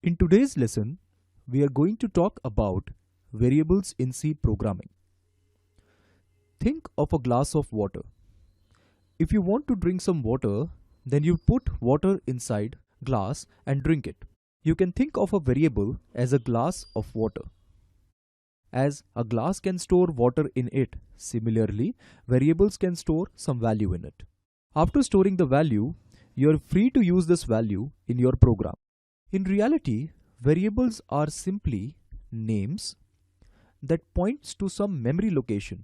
In today's lesson, we are going to talk about variables in C programming. Think of a glass of water. If you want to drink some water, then you put water inside glass and drink it. You can think of a variable as a glass of water. As a glass can store water in it, similarly, variables can store some value in it. After storing the value, you are free to use this value in your program. In reality, variables are simply names that points to some memory location.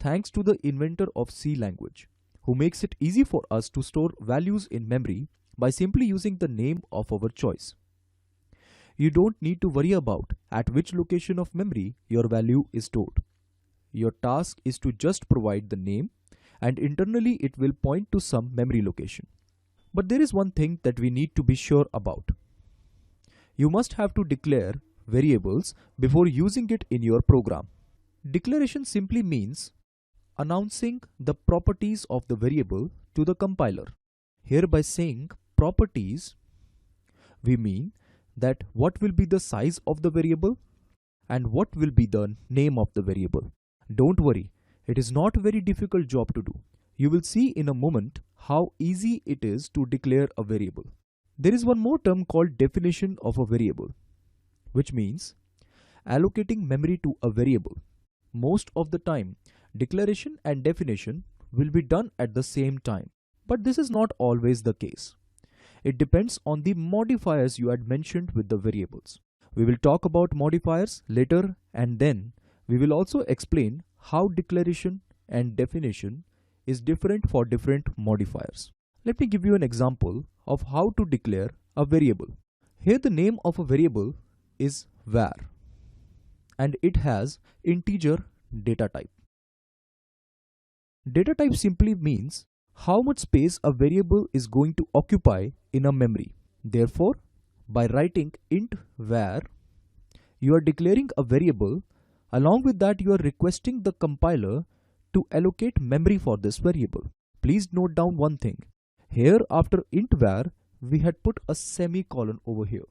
Thanks to the inventor of C language, who makes it easy for us to store values in memory by simply using the name of our choice. You don't need to worry about at which location of memory your value is stored. Your task is to just provide the name, and internally it will point to some memory location. But there is one thing that we need to be sure about. You must have to declare variables before using it in your program. Declaration simply means announcing the properties of the variable to the compiler. Here, by saying properties, we mean that what will be the size of the variable and what will be the name of the variable. Don't worry, it is not a very difficult job to do. You will see in a moment how easy it is to declare a variable. There is one more term called definition of a variable, which means allocating memory to a variable. Most of the time, declaration and definition will be done at the same time. But this is not always the case. It depends on the modifiers you had mentioned with the variables. We will talk about modifiers later, and then we will also explain how declaration and definition is different for different modifiers. Let me give you an example of how to declare a variable. Here the name of a variable is var, and it has integer data type. Data type simply means how much space a variable is going to occupy in a memory. Therefore, by writing int var, you are declaring a variable. Along with that, you are requesting the compiler to allocate memory for this variable. Please note down one thing. Here after int var, we had put a semicolon over here.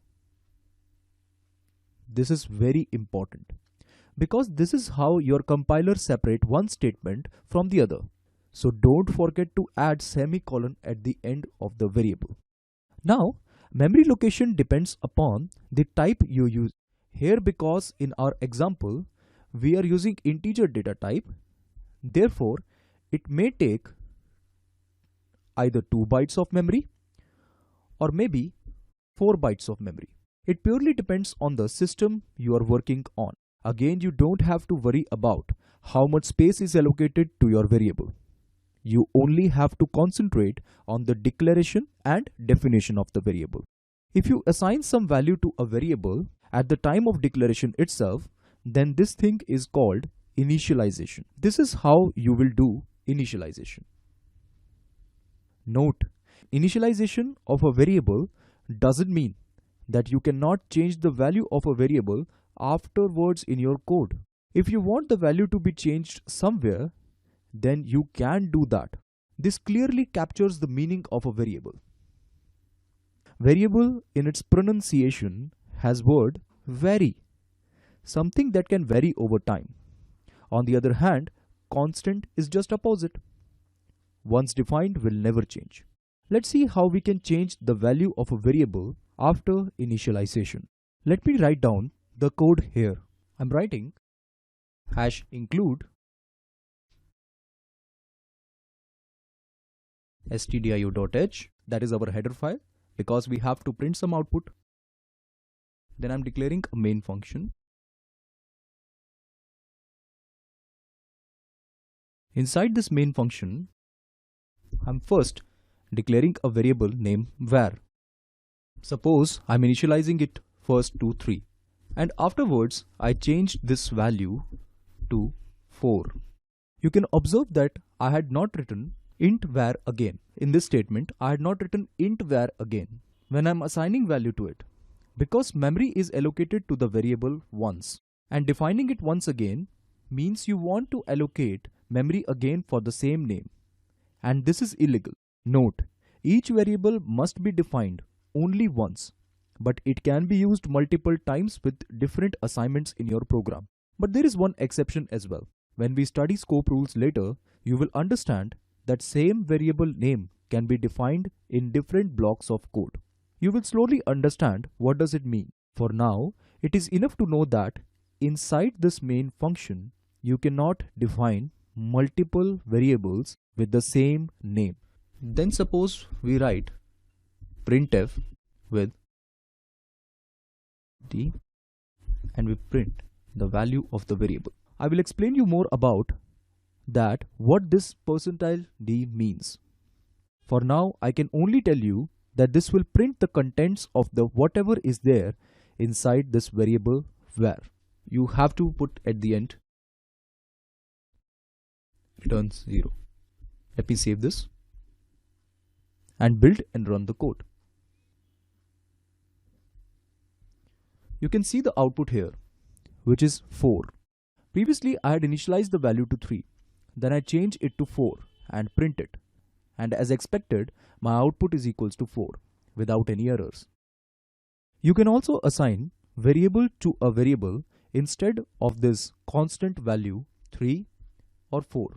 This is very important because this is how your compiler separates one statement from the other. So don't forget to add semicolon at the end of the variable. Now, memory location depends upon the type you use. Here, because in our example, we are using integer data type, therefore, it may take either 2 bytes of memory or maybe 4 bytes of memory. It purely depends on the system you are working on. Again, you don't have to worry about how much space is allocated to your variable. You only have to concentrate on the declaration and definition of the variable. If you assign some value to a variable at the time of declaration itself, then this thing is called initialization. This is how you will do initialization. Note, initialization of a variable doesn't mean that you cannot change the value of a variable afterwards in your code. If you want the value to be changed somewhere, then you can do that. This clearly captures the meaning of a variable. Variable in its pronunciation has word vary, something that can vary over time. On the other hand, constant is just opposite. Once defined will never change. Let's see how we can change the value of a variable after initialization. Let me write down the code here. I'm writing #include stdio.h, that is our header file, because we have to print some output. Then I'm declaring a main function. Inside this main function, I'm first declaring a variable named var. Suppose I'm initializing it first to 3, and afterwards I changed this value to 4. You can observe that I had not written int var again. In this statement, I had not written int var again when I'm assigning value to it, because memory is allocated to the variable once, and defining it once again means you want to allocate memory again for the same name, and this is illegal. Note, each variable must be defined only once but it can be used multiple times with different assignments in your program. But there is one exception as well. When we study scope rules later, you will understand that same variable name can be defined in different blocks of code. You will slowly understand what does it mean. For now, it is enough to know that inside this main function, you cannot define multiple variables with the same name. Then suppose we write printf with d and we print the value of the variable. I will explain you more about that what this %d means. For now, I can only tell you that this will print the contents of the whatever is there inside this variable var. You have to put at the end returns 0. Let me save this and build and run the code. You can see the output here, which is 4. Previously, I had initialized the value to 3. Then I changed it to 4 and print it. And as expected, my output is equals to 4 without any errors. You can also assign variable to a variable instead of this constant value 3 or 4.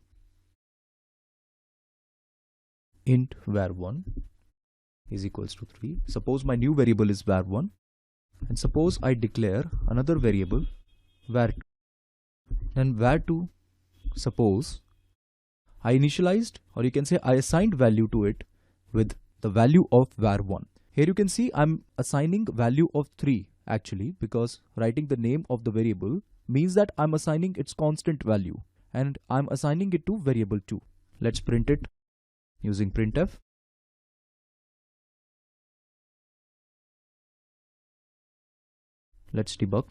Int var1 is equals to 3. Suppose my new variable is var1, and suppose I declare another variable var2. Then var2, suppose I initialized, or you can say I assigned value to it with the value of var1. Here you can see I'm assigning value of 3 actually, because writing the name of the variable means that I'm assigning its constant value, and I'm assigning it to variable 2. Let's print it using printf. Let's debug.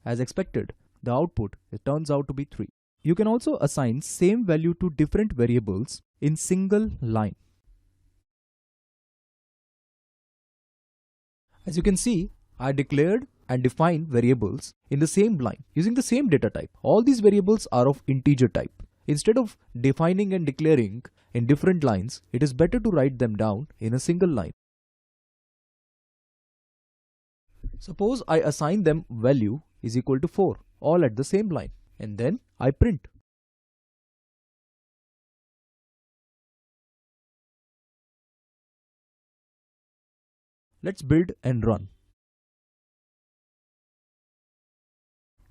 As expected, the output turns out to be 3. You can also assign same value to different variables in single line. As you can see, I declared and defined variables in the same line using the same data type. All these variables are of integer type. Instead of defining and declaring in different lines, it is better to write them down in a single line. Suppose I assign them value is equal to 4, all at the same line, and then I print. Let's build and run.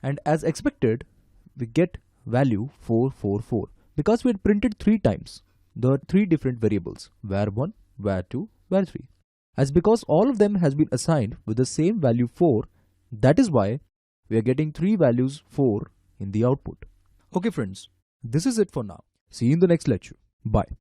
And as expected, we get value 444 because we had printed 3 times the 3 different variables var1, var2, var3. As because all of them has been assigned with the same value 4, that is why we are getting 3 values 4 in the output. Okay friends, this is it for now. See you in the next lecture. Bye.